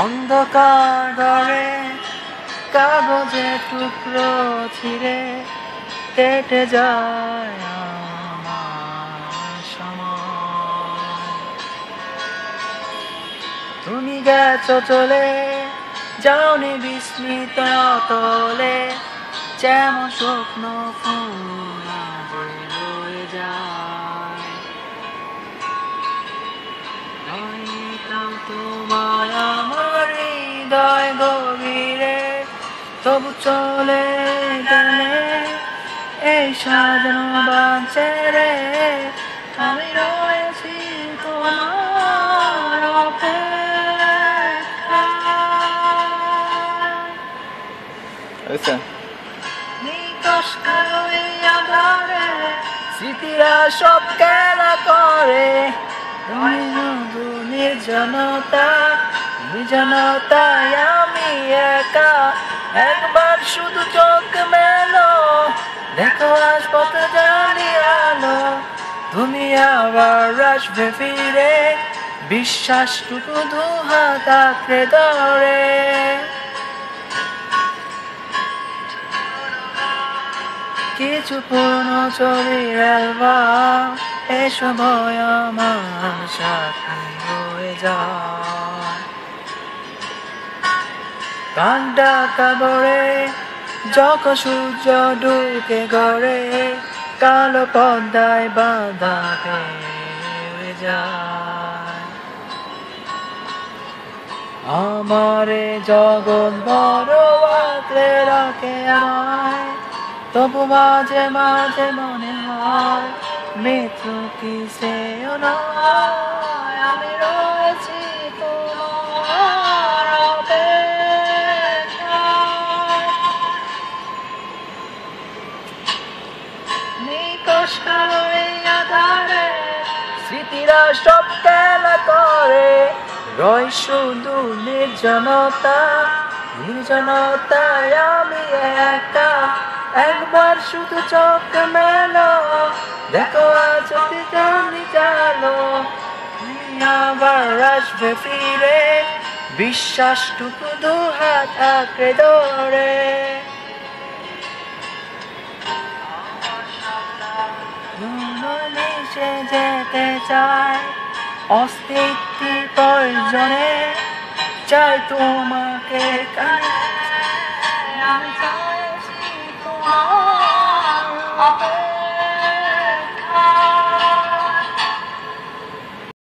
অন্ধকার ঘরে কাগজের টুকরো ছিঁড়ে কেটে যায় আমার সময়। তুমি গেছো চলে, যাওনি বিস্মিত তলে, যেমন স্বপ্ন ফুল আজে রয়ে যায়। তাও তোমায় আমার হৃদয় গভীরে, তবু চলে গেলে এই সাজানো বান ছেড়ে। আমি রয়েছি তোমার অপেক্ষায়। নিকশ আলোয় আঁধারে স্মৃতিরা সব খেলা করে। নির্জনতায় আমি একা, একবার শুধু চোখ মেলো, দেখো আজ পথ জানি আলো। তুমি আবার আসবে ফিরে, বিশ্বাসটুকু দুহাত আঁকড়ে ধরে। কিছু পুরনো ছবির অ্যালবাম এ সময় আমার সাথে হয়ে যায়। গান ডাকা ভরে যখন সূর্য ঢুকে ঘরে, কালো পর্দায় বাঁধা হয়ে যায়। আমারে জগৎ বড় আঁকড়ে রাখে আমায়, তবু মাঝে মাঝে মনে হয় মৃত্যু কি শ্রেয় নয়। আমি রয়েছি তোমার অপেক্ষায়। নিকশ আলোয় আঁধারে স্মৃতিরা সব খেলা করে, রয় শুধু নির্জনতায় আমি একা, একবার শুধু চোখ মেলো, দেখো আজ জানি জানো। আবার আসবে ফিরে, বিশ্বাসটুকু দুহাত আঁকড়ে ধরে। মিশে যেতে চাই অস্তিত্বের প্রয়োজনে, চাই তোমাকে কাছে।